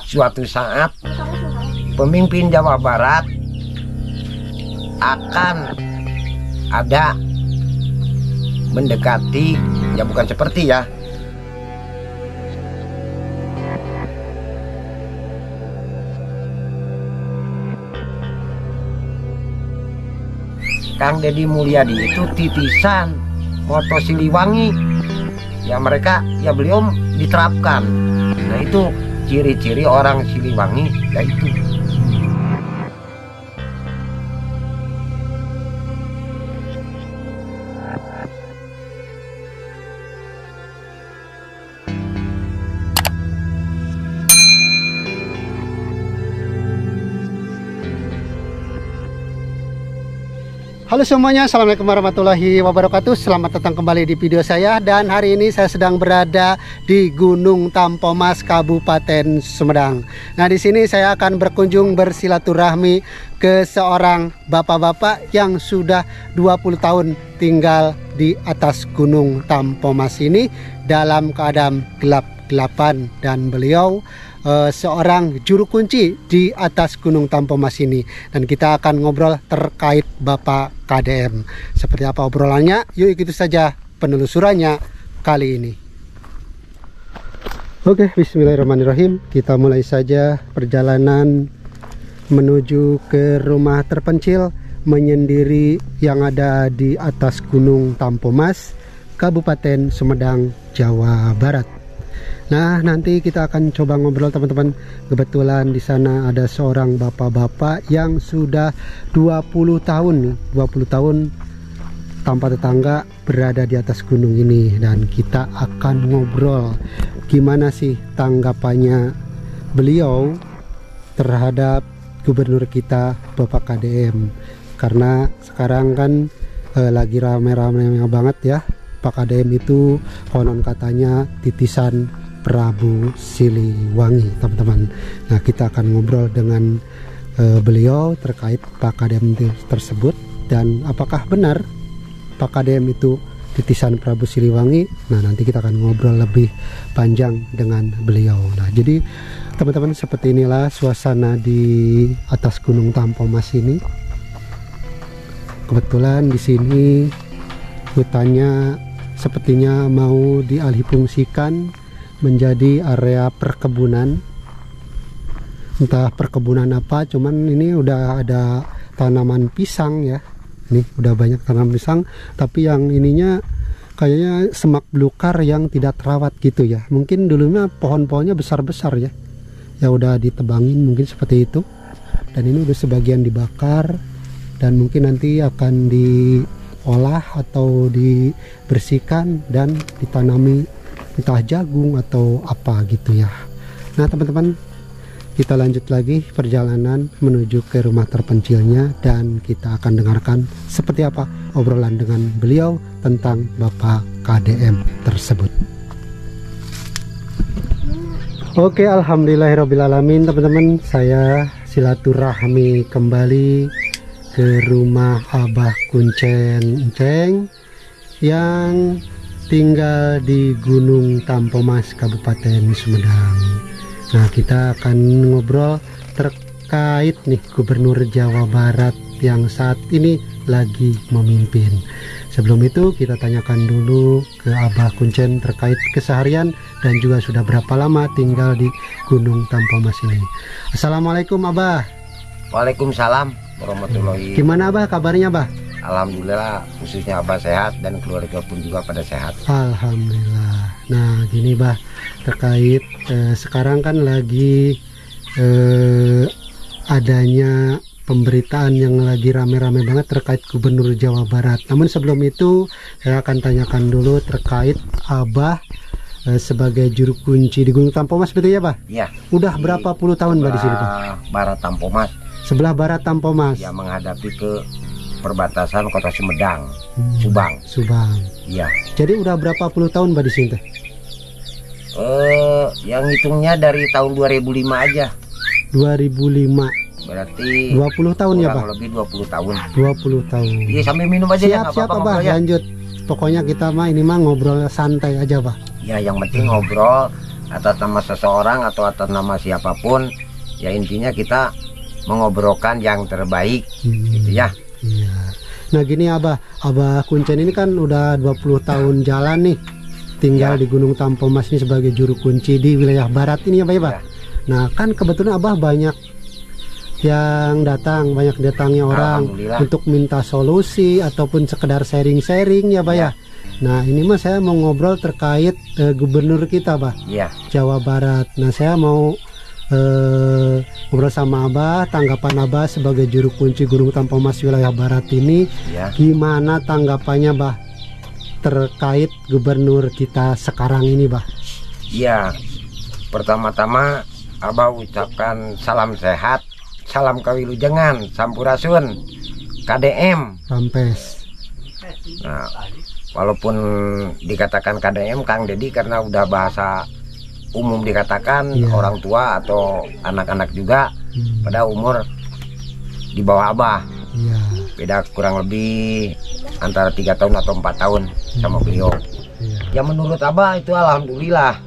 suatu saat pemimpin Jawa Barat akan ada mendekati, ya bukan seperti ya, Kang Deddy Mulyadi itu titisan moto Siliwangi, ya mereka, ya beliau diterapkan. Nah itu ciri-ciri orang Siliwangi, yaitu Halo semuanya, assalamualaikum warahmatullahi wabarakatuh. Selamat datang kembali di video saya. Dan hari ini saya sedang berada di Gunung Tampomas, Kabupaten Sumedang. Nah, di sini saya akan berkunjung bersilaturahmi ke seorang bapak-bapak yang sudah 20 tahun tinggal di atas Gunung Tampomas ini dalam keadaan gelap-gelapan, dan beliau seorang juru kunci di atas Gunung Tampomas ini, dan kita akan ngobrol terkait Bapak KDM. Seperti apa obrolannya? Yuk ikuti saja penelusurannya kali ini. Oke, bismillahirrahmanirrahim. Kita mulai saja perjalanan menuju ke rumah terpencil menyendiri yang ada di atas Gunung Tampomas, Kabupaten Sumedang, Jawa Barat. Nah, nanti kita akan coba ngobrol teman-teman. Kebetulan di sana ada seorang bapak-bapak yang sudah 20 tahun nih, 20 tahun tanpa tetangga berada di atas gunung ini, dan kita akan ngobrol gimana sih tanggapannya beliau terhadap gubernur kita Bapak KDM. Karena sekarang kan lagi rame-rame banget ya, Pak KDM itu konon katanya titisan Prabu Siliwangi, teman-teman. Nah, kita akan ngobrol dengan beliau terkait Pak KDM tersebut, dan apakah benar Pak KDM itu titisan Prabu Siliwangi. Nah, nanti kita akan ngobrol lebih panjang dengan beliau. Nah, jadi teman-teman, seperti inilah suasana di atas Gunung Tampomas ini. Kebetulan di sini hutannya sepertinya mau dialihfungsikan menjadi area perkebunan, entah perkebunan apa, cuman ini udah ada tanaman pisang ya. Nih udah banyak tanaman pisang, tapi yang ininya kayaknya semak belukar yang tidak terawat gitu ya. Mungkin dulunya pohon-pohonnya besar-besar ya, ya udah ditebangin mungkin seperti itu. Dan ini udah sebagian dibakar, dan mungkin nanti akan diolah atau dibersihkan dan ditanami entah jagung atau apa gitu ya. Nah teman-teman, kita lanjut lagi perjalanan menuju ke rumah terpencilnya, dan kita akan dengarkan seperti apa obrolan dengan beliau tentang Bapak KDM tersebut. Oke, alhamdulillahirrabbilalamin teman-teman, saya silaturahmi kembali ke rumah Abah Kuncen Enceng yang tinggal di Gunung Tampomas, Kabupaten Sumedang. Nah, kita akan ngobrol terkait nih Gubernur Jawa Barat yang saat ini lagi memimpin. Sebelum itu kita tanyakan dulu ke Abah Kuncen terkait keseharian dan juga sudah berapa lama tinggal di Gunung Tampomas ini. Assalamualaikum Abah. Waalaikumsalam warahmatullahi. Gimana Abah kabarnya Abah? Alhamdulillah, khususnya Abah sehat dan keluarga pun juga pada sehat. Alhamdulillah. Nah gini Bah, terkait sekarang kan lagi adanya pemberitaan yang lagi rame-rame banget terkait Gubernur Jawa Barat. Namun sebelum itu saya akan tanyakan dulu terkait Abah sebagai juru kunci di Gunung Tampomas, betul ya Bah? Iya. Udah berapa puluh tahun Bah di sini Bah? Barat Tampomas. Sebelah barat Tampomas. Ya, menghadapi ke perbatasan Kota Sumedang, Subang. Subang. Iya. Jadi udah berapa puluh tahun Bah di sini teh? Yang hitungnya dari tahun 2005 aja. 2005. Berarti 20 tahun ya Bah? Lebih 20 tahun. 20 tahun. Iya, sambil minum aja. Siap, siap Abah, lanjut. Pokoknya kita mah ini mah ngobrol santai aja Bah. Ya, yang penting ngobrol atas nama seseorang atau atas nama siapapun, ya intinya kita mengobrolkan yang terbaik gitu ya. Iya. Nah gini Abah Kuncen ini kan udah 20 tahun jalan nih tinggal di Gunung Tampomas ini sebagai juru kunci di wilayah barat ini ya Pak ya Pak. Nah kan kebetulan Abah banyak yang datang, banyak datangnya orang untuk minta solusi ataupun sekedar sharing-sharing ya Pak ya. Nah ini mah saya mau ngobrol terkait gubernur kita Pak, Jawa Barat. Nah saya mau ngobrol sama Abah, tanggapan Abah sebagai juru kunci Gunung Tampomas wilayah barat ini, gimana tanggapannya Bah terkait gubernur kita sekarang ini Bah? Iya, pertama-tama Abah ucapkan salam sehat, salam kawilujengan, sampurasun, KDM Rampes. Nah, walaupun dikatakan KDM Kang Dedi karena udah bahasa umum dikatakan orang tua atau anak-anak juga pada umur di bawah Abah, beda kurang lebih antara 3 tahun atau 4 tahun sama beliau. Ya menurut Abah itu alhamdulillah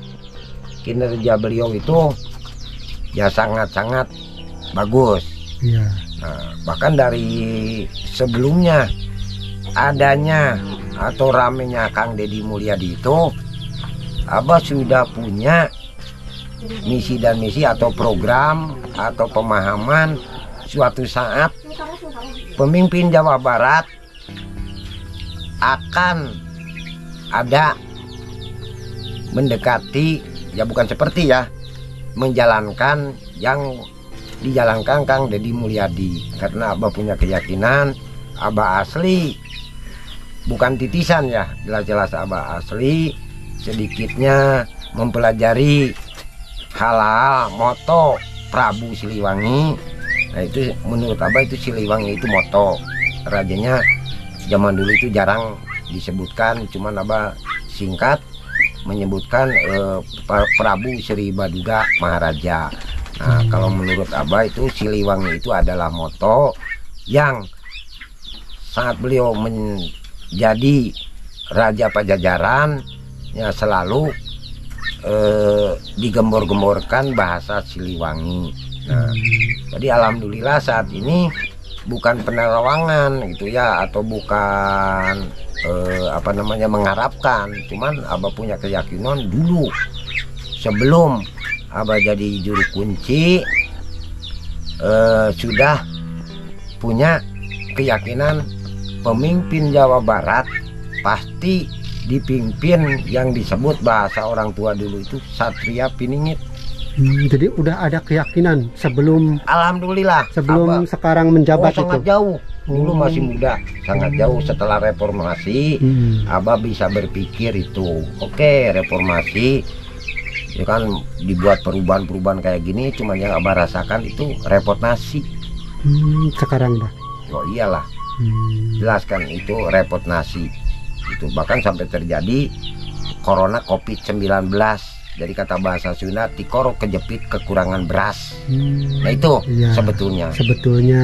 kinerja beliau itu ya sangat-sangat bagus. Nah, bahkan dari sebelumnya adanya atau ramenya Kang Deddy Mulyadi itu, Abah sudah punya misi dan misi atau program atau pemahaman suatu saat pemimpin Jawa Barat akan ada mendekati, ya bukan seperti ya, menjalankan yang dijalankan Kang Deddy Mulyadi. Karena Abah punya keyakinan Abah asli, bukan titisan ya, jelas-jelas Abah asli, sedikitnya mempelajari hal-hal moto Prabu Siliwangi. Nah itu menurut Abah itu Siliwangi itu moto rajanya zaman dulu itu jarang disebutkan, cuman Abah singkat menyebutkan Prabu Sri Baduga Maharaja. Nah kalau menurut Abah itu Siliwangi itu adalah moto yang saat beliau menjadi Raja Pajajaran ya selalu digembor-gemborkan bahasa Siliwangi. Nah, jadi alhamdulillah saat ini bukan penerawangan gitu ya, atau bukan apa namanya mengharapkan, cuman Abah punya keyakinan dulu sebelum Abah jadi juru kunci sudah punya keyakinan pemimpin Jawa Barat pasti dipimpin yang disebut bahasa orang tua dulu itu Satria Piningit. Jadi udah ada keyakinan sebelum, alhamdulillah, sebelum Abah sekarang menjabat itu. Sangat jauh. Dulu masih muda, sangat jauh. Setelah reformasi, Abah bisa berpikir itu, oke, reformasi ya kan dibuat perubahan-perubahan kayak gini, cuman yang Abah rasakan itu repot nasi. Sekarang Bah? Oh iyalah, jelaskan itu repot nasi. Itu bahkan sampai terjadi corona COVID-19. Dari kata bahasa Sunda, tikoro kejepit kekurangan beras. Nah itu sebetulnya.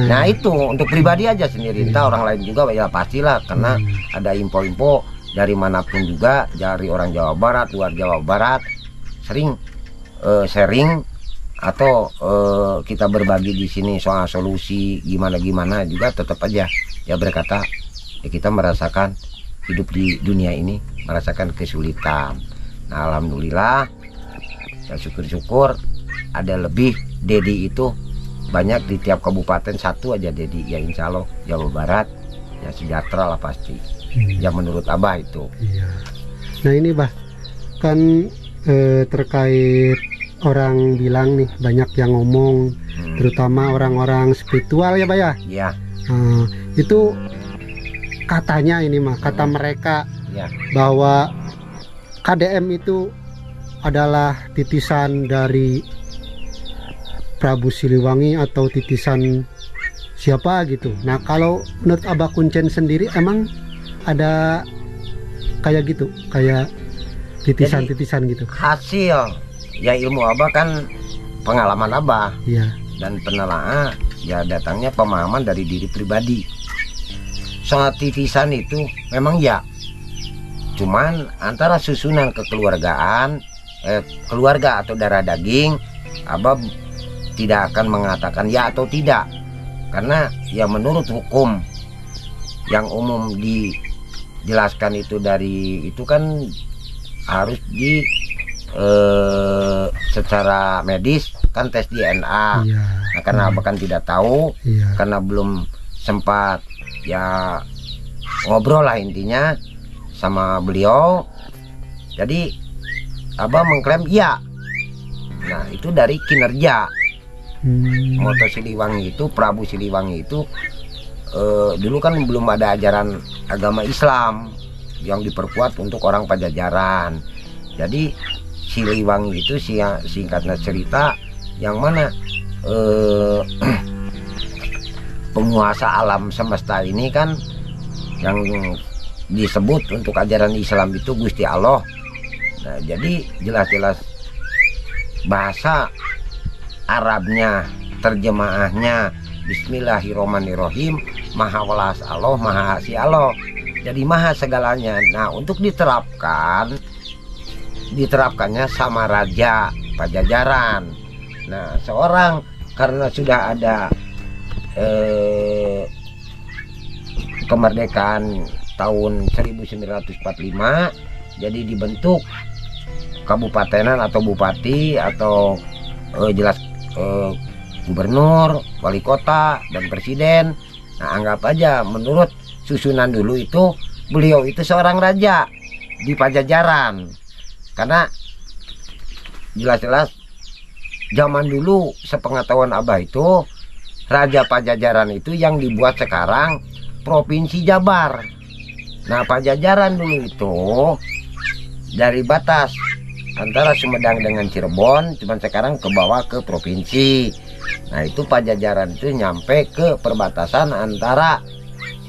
Nah itu untuk pribadi aja sendiri. Entah orang lain juga ya pastilah, karena ada info-info dari manapun juga, dari orang Jawa Barat, luar Jawa Barat, sering sharing atau kita berbagi di sini soal solusi gimana juga, tetap aja ya berkata ya kita merasakan hidup di dunia ini merasakan kesulitan. Nah alhamdulillah ya syukur-syukur ada lebih Dedi itu banyak di tiap kabupaten satu aja Dedi, ya insya Allah Jawa Barat ya sejahtera lah pasti. Ya menurut Abah itu. Nah ini Bah kan terkait orang bilang nih, banyak yang ngomong terutama orang-orang spiritual ya Bah ya. Itu katanya ini mah kata mereka bahwa KDM itu adalah titisan dari Prabu Siliwangi atau titisan siapa gitu. Nah kalau menurut Abah Kuncen sendiri emang ada kayak gitu, kayak titisan-titisan gitu? Hasil ya ilmu Abah kan pengalaman Abah dan penelaah ya datangnya pemahaman dari diri pribadi. Soal titisan itu memang ya, cuman antara susunan kekeluargaan keluarga atau darah daging, Abah tidak akan mengatakan ya atau tidak, karena ya menurut hukum yang umum dijelaskan itu dari itu kan harus secara medis kan tes DNA. Iya. Nah, karena Abah kan tidak tahu, Iya. karena belum sempat ya ngobrol lah intinya sama beliau, jadi Abah mengklaim iya. Nah itu dari kinerja. Moto Siliwangi itu, Prabu Siliwangi itu dulu kan belum ada ajaran agama Islam yang diperkuat untuk orang Pajajaran. Jadi Siliwangi itu singkatnya cerita yang mana penguasa alam semesta ini kan yang disebut untuk ajaran Islam itu Gusti Allah. Nah jadi jelas-jelas bahasa Arabnya, terjemahnya Bismillahirrahmanirrahim, Maha Welas Allah, Maha Asih Allah. Jadi maha segalanya. Nah untuk diterapkannya sama Raja Pajajaran. Nah seorang karena sudah ada kemerdekaan tahun 1945, jadi dibentuk kabupatenan atau bupati atau jelas gubernur, wali kota, dan presiden. Nah anggap aja menurut susunan dulu itu beliau itu seorang raja di Pajajaran, karena jelas-jelas zaman dulu sepengetahuan Abah itu Raja Pajajaran itu yang dibuat sekarang Provinsi Jabar. Nah Pajajaran dulu itu dari batas antara Sumedang dengan Cirebon, cuman sekarang ke bawah ke provinsi. Nah itu Pajajaran itu nyampe ke perbatasan antara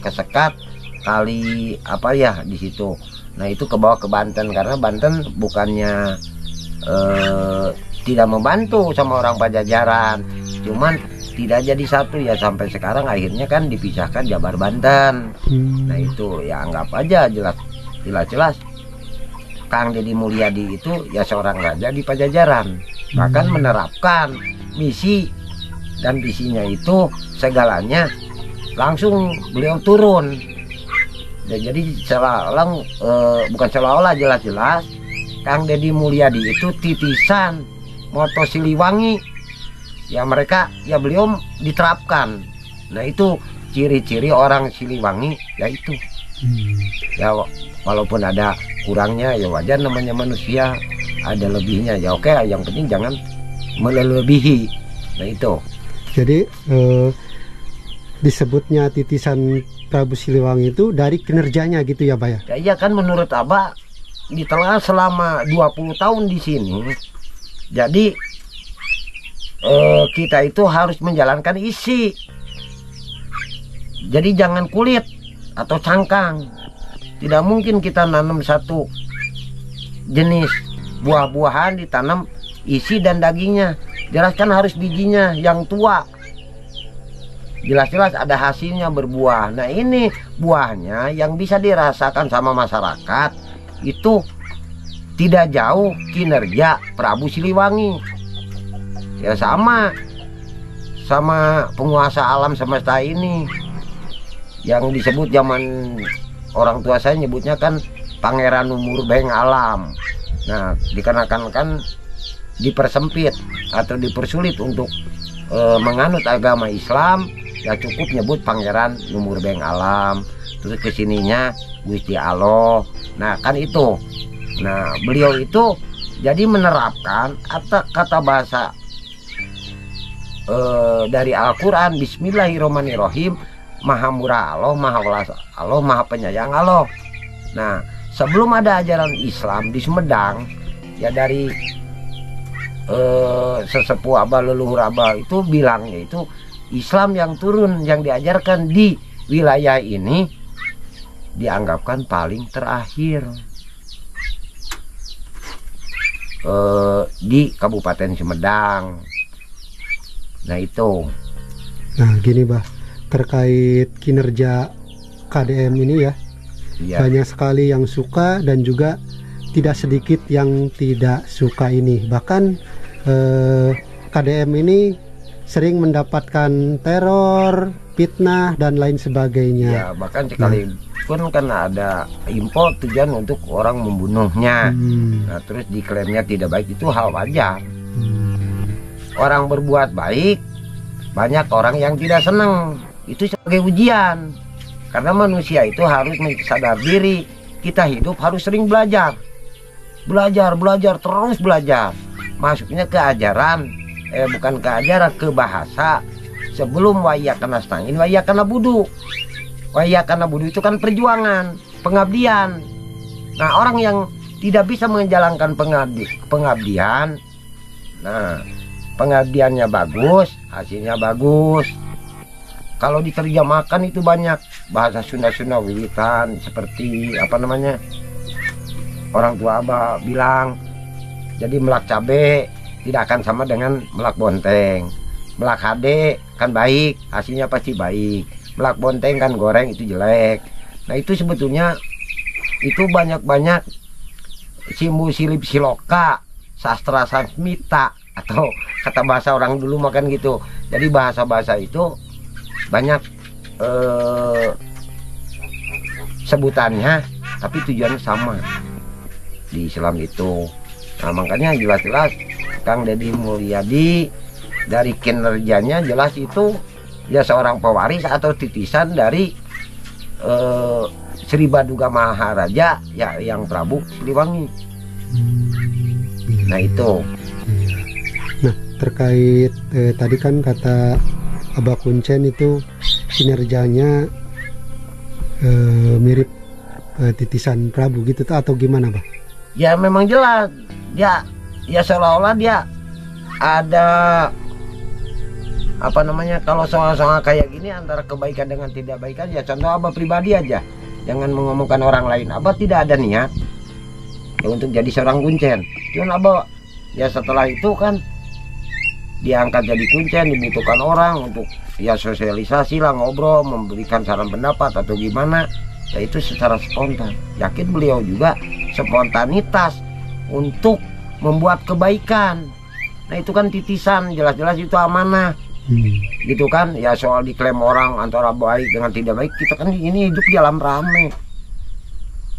Kesekat kali apa ya di situ. Nah itu ke bawah ke Banten, karena Banten bukannya tidak membantu sama orang Pajajaran, cuman tidak jadi satu ya, sampai sekarang akhirnya kan dipisahkan Jabar Banten. Nah itu ya anggap aja jelas Kang Deddy Mulyadi itu ya seorang raja di Pajajaran, bahkan menerapkan misi dan visinya itu segalanya langsung beliau turun. Dan jadi bukan seolah-olah, jelas-jelas Kang Deddy Mulyadi itu titisan Moto Siliwangi ya, mereka ya beliau diterapkan. Nah itu ciri-ciri orang Siliwangi ya itu. Ya walaupun ada kurangnya ya wajar, namanya manusia, ada lebihnya ya oke, yang penting jangan melebihi. Nah itu jadi disebutnya titisan Prabu Siliwangi itu dari kinerjanya gitu ya Pak ya? Ya iya kan, menurut Abah ditelah selama 20 tahun di sini, jadi kita itu harus menjalankan isi. Jadi jangan kulit atau cangkang. Tidak mungkin kita nanam satu jenis buah-buahan ditanam isi dan dagingnya. Jelas kan harus bijinya yang tua. Jelas-jelas ada hasilnya berbuah. Nah ini buahnya yang bisa dirasakan sama masyarakat itu tidak jauh kinerja Prabu Siliwangi. Ya sama penguasa alam semesta ini yang disebut zaman orang tua saya nyebutnya kan Pangeran Umurbeng Alam. Nah dikarenakan kan dipersempit atau dipersulit untuk menganut agama Islam, ya cukup nyebut Pangeran Umurbeng Alam, terus kesininya Gusti Allah. Nah kan itu. Nah beliau itu jadi menerapkan kata bahasa dari Al-Quran, Bismillahirrahmanirrahim, Maha Murah Allah, Maha Welas Allah, Maha Penyayang Allah. Nah sebelum ada ajaran Islam di Sumedang ya, dari sesepuh Abah, leluhur Abah itu bilangnya itu Islam yang turun, yang diajarkan di wilayah ini dianggapkan paling terakhir di Kabupaten Sumedang. Nah itu. Nah gini Bah, terkait kinerja KDM ini ya, banyak sekali yang suka dan juga tidak sedikit yang tidak suka ini. Bahkan KDM ini sering mendapatkan teror, fitnah dan lain sebagainya. Ya, bahkan sekalipun kan ada info tujuan untuk orang membunuhnya. Nah, terus diklaimnya tidak baik, itu hal wajar. Orang berbuat baik, banyak orang yang tidak senang. Itu sebagai ujian. Karena manusia itu harus sadar diri. Kita hidup harus sering belajar. Belajar, terus belajar. Masuknya ke ajaran, bukan ke ajaran, ke bahasa. Sebelum wayyakana nasta'in, wayyakana budu. Wayyakana budu itu kan perjuangan, pengabdian. Nah, orang yang tidak bisa menjalankan pengabdian, nah, pengabdiannya bagus, hasilnya bagus. Kalau diterjemahkan itu banyak bahasa Sunda wiwitan, seperti apa namanya, orang tua Abah bilang, jadi melak cabe tidak akan sama dengan melak bonteng. Melak HD kan baik, hasilnya pasti baik. Melak bonteng kan goreng itu jelek. Nah, itu sebetulnya itu banyak-banyak simbu silip siloka, sastra sansmita, atau kata bahasa orang dulu makan gitu. Jadi bahasa-bahasa itu banyak sebutannya, tapi tujuannya sama di Islam itu. Nah, makanya jelas-jelas Kang Deddy Mulyadi dari kinerjanya jelas itu ya seorang pewaris atau titisan dari Sri Baduga Maharaja, ya, yang Prabu Siliwangi. Nah, itu. Nah, terkait tadi kan kata Abah Kuncen itu kinerjanya mirip titisan Prabu gitu atau gimana, Bah? Ya memang jelas dia, ya seolah-olah dia ada apa namanya, kalau soal-soal kayak gini antara kebaikan dengan tidak baikan, ya contoh Abah pribadi aja, jangan mengomongkan orang lain. Abah tidak ada niat ya untuk jadi seorang Kuncen. Cuman Abah ya setelah itu kan diangkat jadi Kuncen, dibutuhkan orang untuk ya sosialisasi lah, ngobrol, memberikan saran pendapat atau gimana, ya itu secara spontan. Yakin beliau juga spontanitas untuk membuat kebaikan. Nah, itu kan titisan, jelas-jelas itu amanah. Gitu kan, ya soal diklaim orang antara baik dengan tidak baik, kita kan ini hidup di alam rame.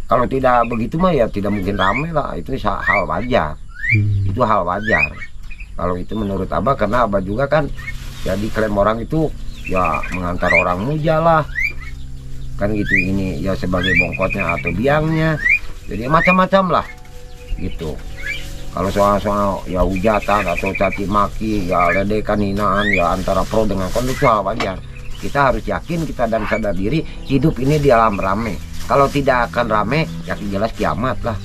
Kalau tidak begitu mah ya tidak mungkin rame lah, itu hal wajar. Itu hal wajar. Kalau itu menurut Abah, karena Abah juga kan ya diklaim orang itu ya mengantar orang muja lah, kan gitu, ini ya sebagai bongkotnya atau biangnya, jadi macam-macam lah gitu. Kalau soal-soal ya hujatan atau caci maki, ya ledekan, hinaan, ya antara pro dengan kontra, itu hal wajar. Kita harus yakin kita dan sadar diri hidup ini di alam rame. Kalau tidak akan rame, ya jelas kiamat lah.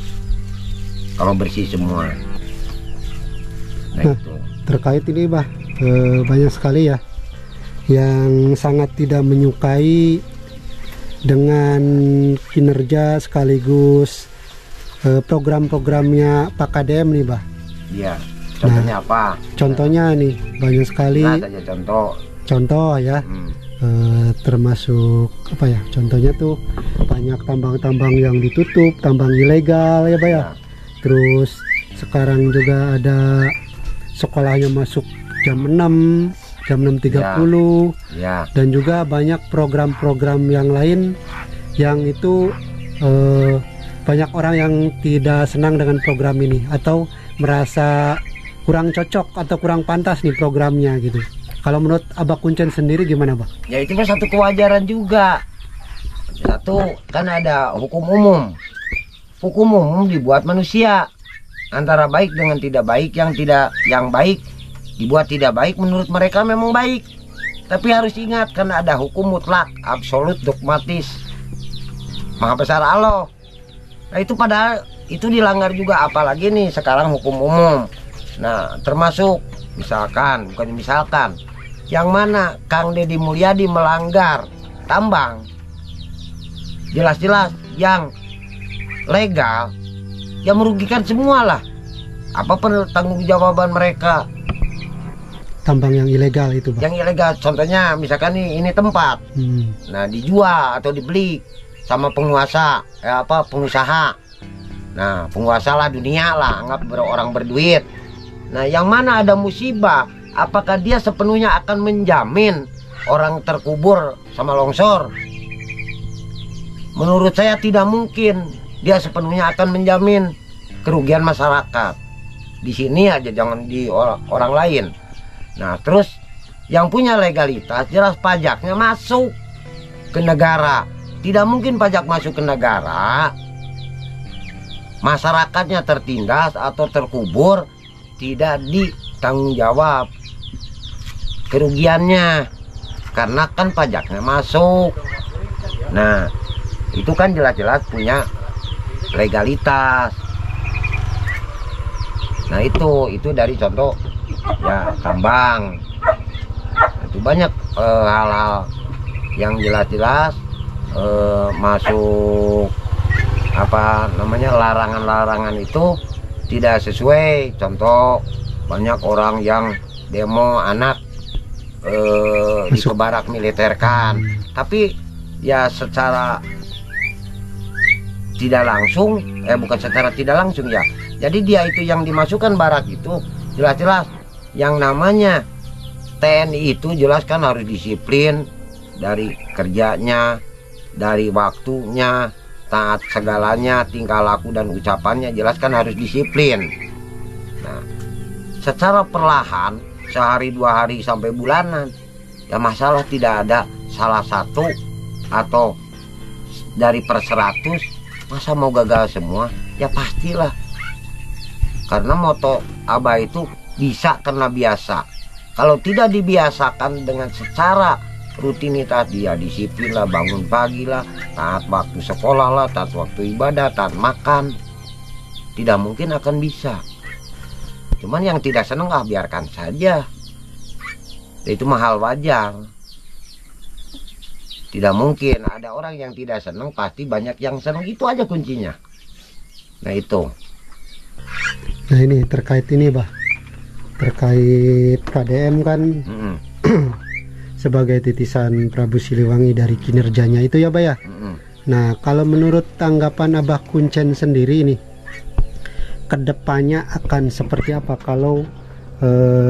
Kalau bersih semua. Nah, itu. Terkait ini, Bah, banyak sekali ya yang sangat tidak menyukai dengan kinerja sekaligus program-programnya Pak KDM nih, Bah. Iya. Contohnya apa? Contohnya nih banyak sekali. Nah, saja contoh ya. Termasuk apa ya? Contohnya tuh banyak tambang-tambang yang ditutup, tambang ilegal ya, Bah ya. Terus sekarang juga ada sekolahnya masuk jam 6:30. Ya. Dan juga banyak program-program yang lain yang itu banyak orang yang tidak senang dengan program ini atau merasa kurang cocok atau kurang pantas nih programnya gitu. Kalau menurut Abah Kuncen sendiri gimana, Bah? Ya itu kan satu kewajaran juga. Satu, kan ada hukum umum. Hukum umum dibuat manusia. Antara baik dengan tidak baik, yang baik dibuat tidak baik menurut mereka memang baik. Tapi harus ingat, karena ada hukum mutlak, absolut, dogmatis, Maha Besar Allah. Nah, itu padahal itu dilanggar juga, apalagi nih sekarang hukum umum. Nah, termasuk misalkan, bukan misalkan, yang mana Kang Deddy Mulyadi melanggar tambang, jelas-jelas yang legal, ya merugikan semua lah. Apa pertanggungjawaban mereka? Tambang yang ilegal itu, Bang. Yang ilegal, contohnya misalkan nih, ini tempat, nah dijual atau dibeli sama penguasa, pengusaha. Nah, penguasa lah dunia lah, anggap orang berduit. Nah, yang mana ada musibah, apakah dia sepenuhnya akan menjamin orang terkubur sama longsor? Menurut saya tidak mungkin dia sepenuhnya akan menjamin kerugian masyarakat. Di sini aja, jangan di orang lain. Nah, terus yang punya legalitas jelas pajaknya masuk ke negara. Tidak mungkin pajak masuk ke negara, masyarakatnya tertindas atau terkubur, tidak ditanggung jawab kerugiannya, karena kan pajaknya masuk. Nah, itu kan jelas-jelas punya legalitas. Nah, itu dari contoh ya tambang. Itu banyak hal-hal yang jelas-jelas masuk apa namanya larangan-larangan itu tidak sesuai. Contoh, banyak orang yang demo anak dikebarak militerkan, tapi ya secara tidak langsung, bukan secara tidak langsung ya. Jadi dia itu yang dimasukkan barak itu jelas-jelas yang namanya TNI itu jelas kan harus disiplin dari kerjanya, dari waktunya, taat segalanya, tingkah laku dan ucapannya jelas kan harus disiplin. Nah, secara perlahan sehari 2 hari sampai bulanan ya masalah tidak ada salah satu atau dari per 100 masa mau gagal semua? Ya pastilah, karena moto Abah itu bisa karena biasa. Kalau tidak dibiasakan dengan secara rutinitas, dia disiplin lah, bangun pagi lah, taat waktu sekolah lah, taat waktu ibadah, taat makan, tidak mungkin akan bisa. Cuman yang tidak seneng biarkan saja, itu mahal wajar. Tidak mungkin ada orang yang tidak seneng, pasti banyak yang seneng, itu aja kuncinya. Nah itu. Nah ini terkait ini Bah, terkait KDM kan sebagai titisan Prabu Siliwangi dari kinerjanya itu ya Bah ya. Nah kalau menurut tanggapan Abah Kuncen sendiri ini, kedepannya akan seperti apa kalau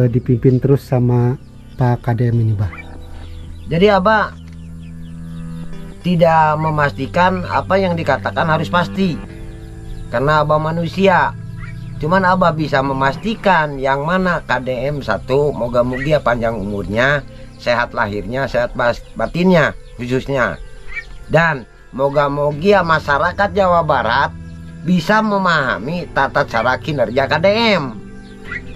dipimpin terus sama Pak KDM ini Bah? Jadi Abah tidak memastikan apa yang dikatakan harus pasti, karena Abah manusia. Cuman Abah bisa memastikan yang mana KDM satu, moga-moga panjang umurnya, sehat lahirnya, sehat batinnya khususnya. Dan moga-moga masyarakat Jawa Barat bisa memahami tata cara kinerja KDM.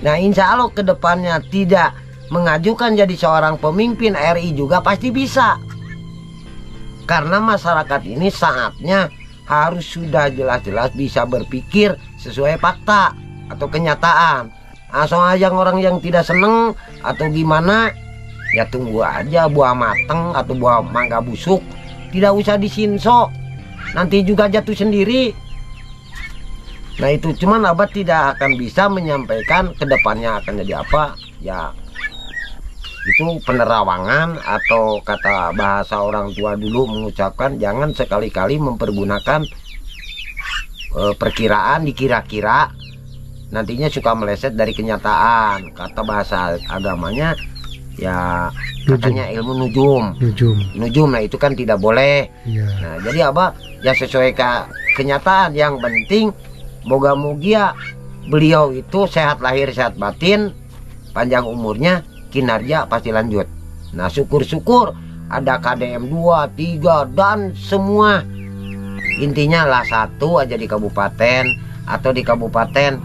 Nah insya Allah kedepannya tidak mengajukan jadi seorang pemimpin RI juga pasti bisa. Karena masyarakat ini saatnya harus sudah jelas-jelas bisa berpikir sesuai fakta atau kenyataan. Soal yang orang yang tidak seneng atau gimana, ya tunggu aja buah mateng atau buah mangga busuk, tidak usah disinso, nanti juga jatuh sendiri. Nah itu, cuman Abah tidak akan bisa menyampaikan kedepannya akan jadi apa. Ya itu penerawangan, atau kata bahasa orang tua dulu mengucapkan, jangan sekali-kali mempergunakan perkiraan, dikira-kira, nantinya suka meleset dari kenyataan. Kata bahasa agamanya ya katanya ilmu nujum. Nah itu kan tidak boleh. Nah jadi Abah ya sesuai kenyataan. Yang penting moga-moga beliau itu sehat lahir sehat batin, panjang umurnya, kinerja pasti lanjut. Nah syukur-syukur ada KDM 2, 3 dan semua. Intinya lah satu aja di kabupaten, atau di kabupaten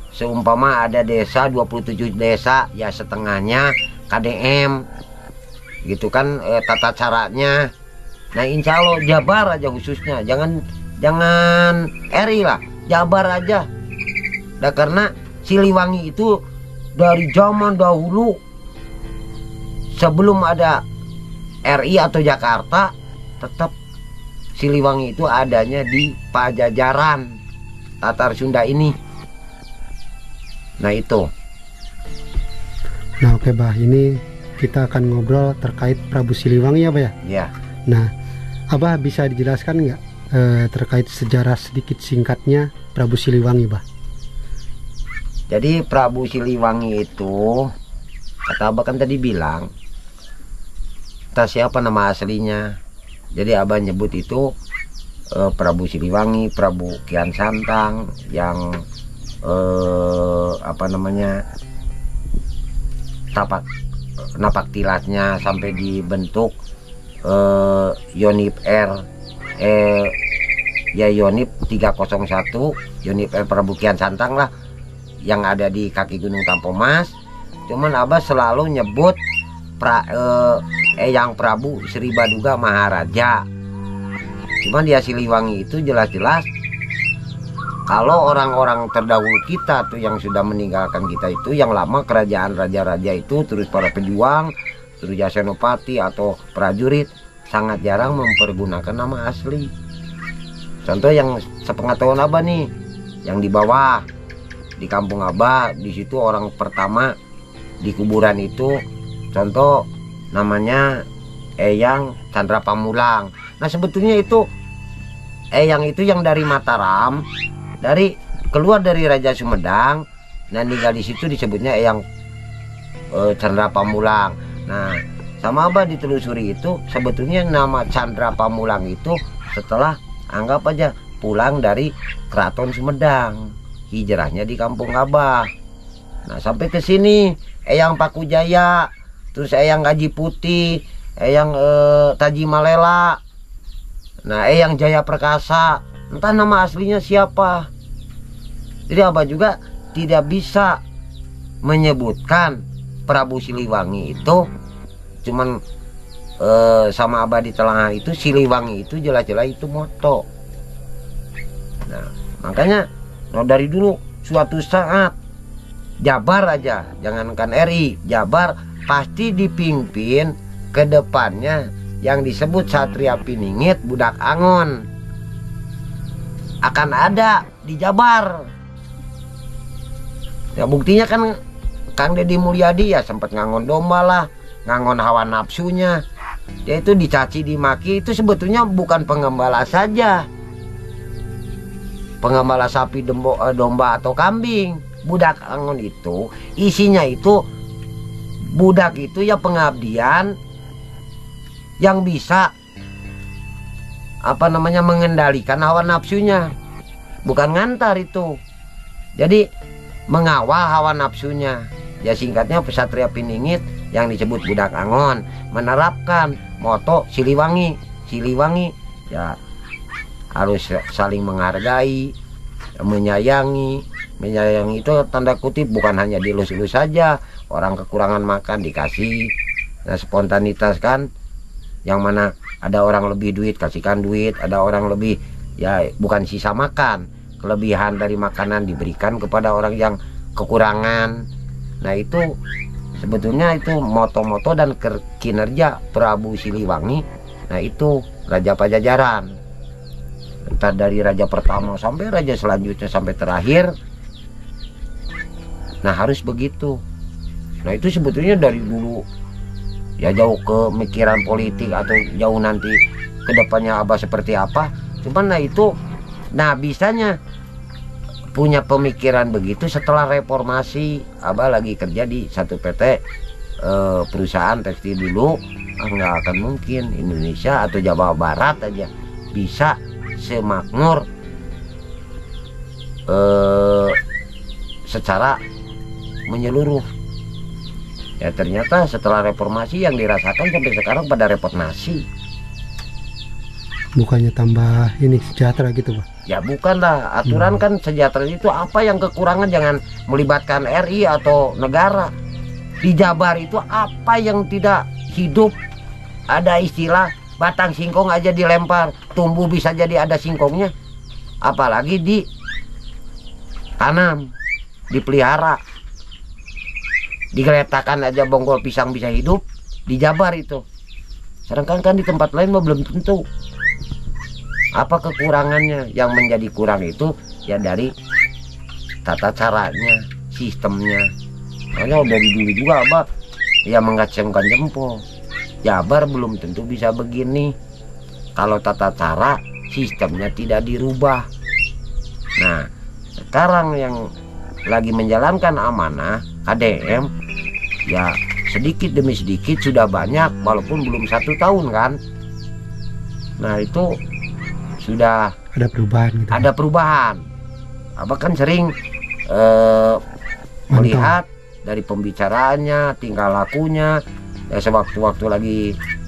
seumpama ada desa 27 desa, ya setengahnya KDM gitu kan tata caranya. Nah insya Allah Jabar aja khususnya, jangan RI lah, Jabar aja. Nah karena Siliwangi itu dari zaman dahulu sebelum ada RI atau Jakarta, tetap Siliwangi itu adanya di Pajajaran Tatar Sunda ini. Nah itu. Nah oke Bah, ini kita akan ngobrol terkait Prabu Siliwangi ya Bah ya? Ya. Nah Abah bisa dijelaskan nggak terkait sejarah sedikit singkatnya Prabu Siliwangi, Bah? Jadi Prabu Siliwangi itu, kata Abah kan tadi bilang, entah siapa nama aslinya. Jadi Abah nyebut itu Prabu Siliwangi, Prabu Kian Santang yang apa namanya, napak tilasnya sampai dibentuk Yonif R ya Yonif 301, Yonif R Prabu Kian Santang lah yang ada di kaki Gunung Tampomas. Cuman Abah selalu nyebut Eyang Prabu Sri Baduga Maharaja. Cuman dia Siliwangi itu jelas-jelas kalau orang-orang terdahulu kita tuh yang sudah meninggalkan kita itu, yang lama kerajaan raja-raja itu, terus para pejuang, terus Senopati atau prajurit, sangat jarang mempergunakan nama asli. Contoh yang sepengetahuan Abah nih, yang di bawah, di kampung Abah, di situ orang pertama di kuburan itu, contoh namanya Eyang Chandra Pamulang. Nah sebetulnya itu Eyang itu yang dari Mataram, keluar dari Raja Sumedang, dan tinggal di situ disebutnya Eyang Chandra Pamulang. Nah, sama Abah ditelusuri itu sebetulnya nama Chandra Pamulang itu setelah anggap aja pulang dari Keraton Sumedang, hijrahnya di kampung Abah. Nah, sampai ke sini Eyang Pakujaya, terus Eyang Gaji Putih, Eyang Taji Malela, nah Eyang Jaya Perkasa, entah nama aslinya siapa. Jadi Abah juga tidak bisa menyebutkan Prabu Siliwangi itu, cuman sama Abah di tengah itu Siliwangi itu jelas-jelas itu moto. Nah makanya dari dulu suatu saat Jabar aja, jangankan RI, Jabar pasti dipimpin ke depannya yang disebut Satria Piningit Budak Angon. Akan ada di Jabar. Ya buktinya kan Kang Deddy Mulyadi ya sempat ngangon domba lah, ngangon hawa nafsunya. Dia itu dicaci dimaki, itu sebetulnya bukan pengembala saja, pengembala sapi, domba atau kambing. Budak Angon itu isinya itu budak itu ya pengabdian yang bisa apa namanya mengendalikan hawa nafsunya, bukan ngantar itu. Jadi mengawal hawa nafsunya. Ya singkatnya Pesatria Piningit yang disebut Budak Angon menerapkan moto Siliwangi. Siliwangi ya harus saling menghargai, menyayangi. Menyayangi itu tanda kutip bukan hanya dilus-lus saja. Orang kekurangan makan dikasih. Nah spontanitas kan, yang mana ada orang lebih duit kasihkan duit, ada orang lebih ya bukan sisa makan, kelebihan dari makanan diberikan kepada orang yang kekurangan. Nah itu sebetulnya itu moto-moto dan kinerja Prabu Siliwangi. Nah itu Raja Pajajaran, entah dari raja pertama sampai raja selanjutnya sampai terakhir. Nah harus begitu. Nah itu sebetulnya dari dulu ya, jauh ke mikiran politik atau jauh nanti kedepannya Abah seperti apa. Cuman nah itu, nah bisanya punya pemikiran begitu setelah reformasi. Abah lagi kerja di satu PT perusahaan tekstil dulu. Nggak akan mungkin Indonesia atau Jawa Barat aja bisa semakmur secara menyeluruh. Ya ternyata setelah reformasi yang dirasakan sampai sekarang pada repot nasi. Bukannya tambah ini sejahtera gitu, Pak? Ya bukan lah, aturan kan sejahtera itu apa yang kekurangan jangan melibatkan RI atau negara. Di Jabar itu apa yang tidak hidup, ada istilah batang singkong aja dilempar, tumbuh bisa jadi ada singkongnya. Apalagi di tanam, dipelihara, digeretakan aja bonggol pisang bisa hidup. Di Jabar itu. Sedangkan kan di tempat lain mah belum tentu. Apa kekurangannya? Yang menjadi kurang itu ya dari tata caranya, sistemnya. Makanya dari dulu juga Abah ya mengacungkan jempol. Jabar belum tentu bisa begini kalau tata cara sistemnya tidak dirubah. Nah Sekarang yang lagi menjalankan amanah KDM ya sedikit demi sedikit sudah banyak, walaupun belum 1 tahun kan. Nah itu sudah Ada perubahan gitu. ada perubahan. Abah kan sering melihat dari pembicaraannya, tingkah lakunya, ya sewaktu-waktu lagi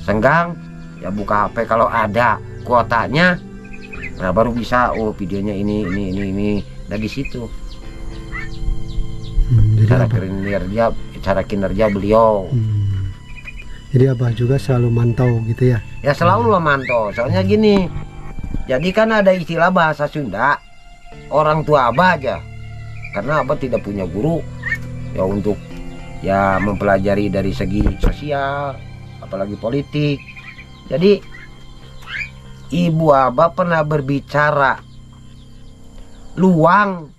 senggang ya buka HP kalau ada kuotanya, nah baru bisa videonya ini. Nah di situ Jadi cara kinerja beliau. Jadi Abah juga selalu mantau gitu ya? Ya selalu memantau. Soalnya gini, jadi kan ada istilah bahasa Sunda, orang tua Abah aja, karena Abah tidak punya guru ya untuk ya mempelajari dari segi sosial, apalagi politik. Jadi ibu Abah pernah berbicara, luang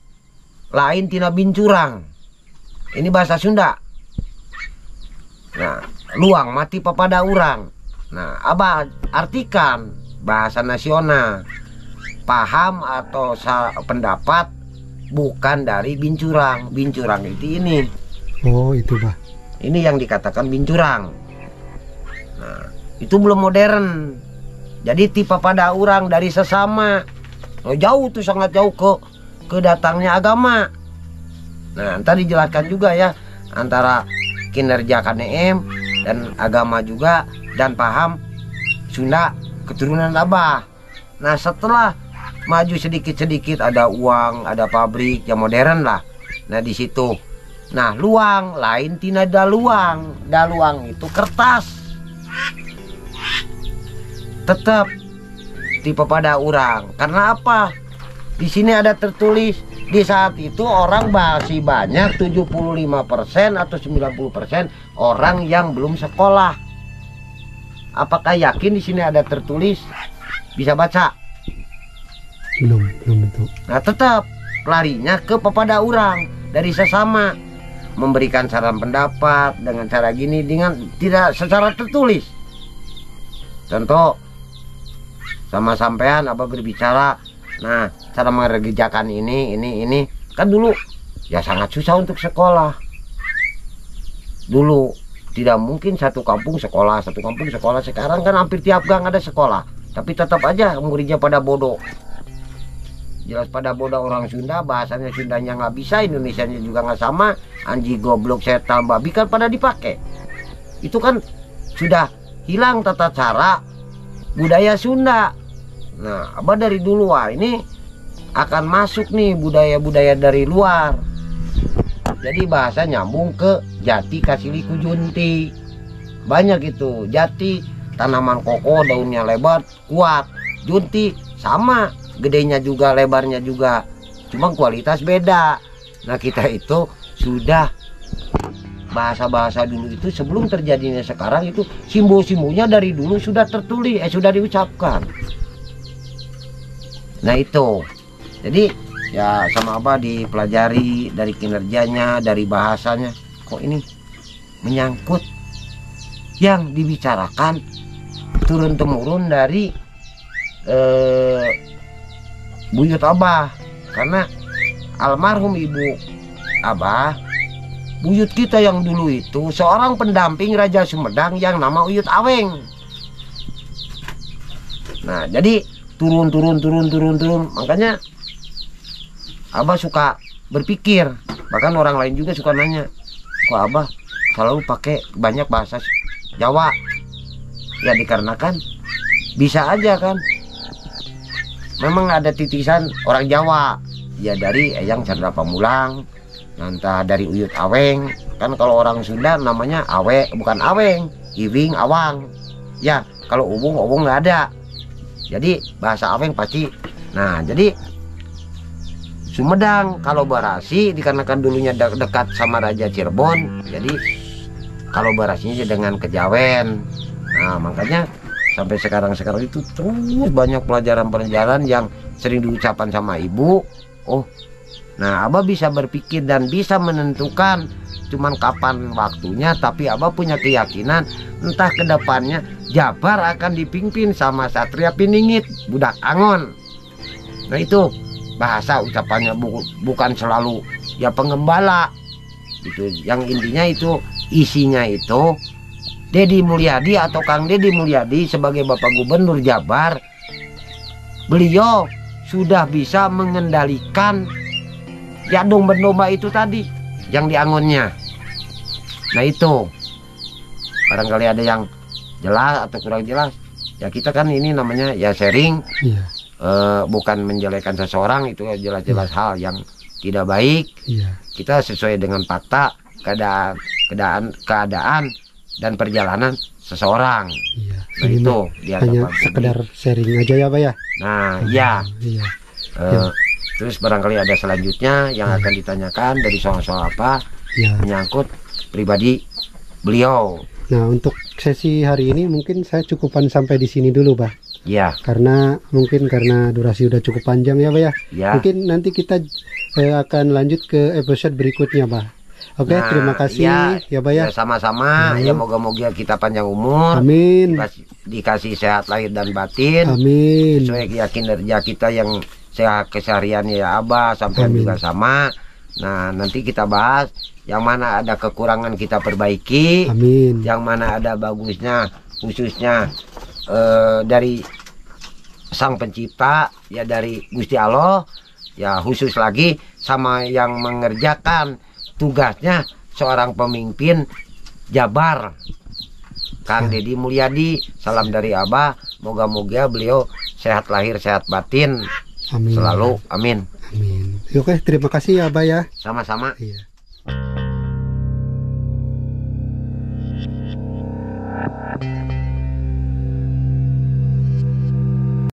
lain tina bincurang. Ini bahasa Sunda. Nah, luang mati papada urang. Nah, Abah artikan bahasa nasional. Paham atau pendapat bukan dari bincurang. Bincurang itu ini. Oh, itu Bah. Ini yang dikatakan bincurang. Nah, itu belum modern. Jadi tipe pada orang dari sesama. Oh, jauh tuh, sangat jauh ke datangnya agama. Nah, ntar dijelaskan juga ya antara kinerja KDM dan agama juga, dan paham Sunda keturunan Abah. Nah, setelah maju sedikit-sedikit, ada uang, ada pabrik yang modern lah. Nah, di situ. Nah, luang lain tina daluang. Daluang itu kertas. Tetap tipe pada orang. Karena apa? Di sini ada tertulis, di saat itu orang masih banyak 75% atau 90% orang yang belum sekolah. Apakah yakin di sini ada tertulis bisa baca? Belum tentu. Nah, tetap larinya ke pepada orang dari sesama, memberikan saran pendapat dengan cara gini, dengan tidak secara tertulis. Contoh sama sampean Abah berbicara, nah cara mengerjakan ini kan dulu ya sangat susah untuk sekolah. Dulu tidak mungkin satu kampung sekolah. Sekarang kan hampir tiap gang ada sekolah, tapi tetap aja muridnya pada bodoh. Jelas pada bodoh orang Sunda, bahasanya Sundanya nggak bisa, Indonesianya juga nggak sama. Anji, goblok, setan, babi kan pada dipakai. Itu kan sudah hilang tata cara budaya Sunda. Nah, Abah dari dulu ini akan masuk nih budaya-budaya dari luar. Jadi bahasa nyambung ke jati, kasiliku, junti. Banyak itu. Jati tanaman koko, daunnya lebar, kuat. Junti sama, gedenya juga, lebarnya juga. Cuma kualitas beda. Nah, kita itu sudah bahasa-bahasa dulu itu sebelum terjadinya sekarang itu simbol-simbolnya dari dulu sudah tertulis, sudah diucapkan. Nah itu, jadi ya sama Abah dipelajari dari kinerjanya, dari bahasanya. Kok ini menyangkut yang dibicarakan turun-temurun dari buyut Abah. Karena almarhum ibu Abah, buyut kita yang dulu itu seorang pendamping Raja Sumedang yang nama Uyut Aweng. Nah jadi turun. Makanya Abah suka berpikir, bahkan orang lain juga suka nanya, kok Abah selalu pakai banyak bahasa Jawa? Ya dikarenakan bisa aja kan, memang ada titisan orang Jawa, ya dari Eyang Chandra Pamulang, nanti dari Uyut Aweng. Kan kalau orang Sunda namanya Awe, bukan Aweng, Iwing, Awang. Ya kalau Ubung nggak ada. Jadi bahasa Aweng pasti. Nah jadi Sumedang kalau berasi dikarenakan dulunya dekat sama Raja Cirebon, jadi kalau berasinya dengan Kejawen. Nah makanya sampai sekarang itu terus banyak pelajaran yang sering diucapkan sama ibu. Oh, nah Abah bisa berpikir dan bisa menentukan cuman kapan waktunya, tapi Abah punya keyakinan entah kedepannya Jabar akan dipimpin sama Satria Piningit, budak Angon. Nah itu bahasa ucapannya bukan selalu ya pengembala itu. Yang intinya itu isinya itu Deddy Mulyadi atau Kang Deddy Mulyadi sebagai Bapak Gubernur Jabar, beliau sudah bisa mengendalikan ya domba-domba itu tadi yang diangonnya. Nah itu barangkali ada yang jelas atau kurang jelas ya, kita kan ini namanya ya sharing, Iya. bukan menjelekan seseorang, itu jelas-jelas hal yang tidak baik. Iya. Kita sesuai dengan fakta keadaan dan perjalanan seseorang. Iya. Nah Ini itu mah hanya sekedar sharing aja ya Pak ya. nah ya Iya. terus barangkali ada selanjutnya yang akan ditanyakan dari soal-soal apa Ya. menyangkut pribadi beliau. Nah, untuk sesi hari ini mungkin saya cukupan sampai di sini dulu, Bah. Ya, Karena durasi udah cukup panjang ya, Bah ya. ya. Mungkin nanti kita akan lanjut ke episode berikutnya, Bah. Oke, Nah, terima kasih ya, Bah ya. Ya sama-sama. Ya moga-moga kita panjang umur. Amin. Dikasih sehat lahir dan batin. Amin. Sesuai kinerja kita yang sehat keseharian ya Abah sampai Amin. juga sama. Nah, nanti kita bahas yang mana ada kekurangan kita perbaiki. Amin. Yang mana ada bagusnya khususnya dari Sang Pencipta ya, dari Gusti Allah ya, khusus lagi sama yang mengerjakan tugasnya seorang pemimpin Jabar, Kang Deddy Mulyadi. Salam dari Abah, moga-moga beliau sehat lahir sehat batin Amin. selalu, amin. Amin. Oke, terima kasih ya, Bah ya. Sama-sama. Iya.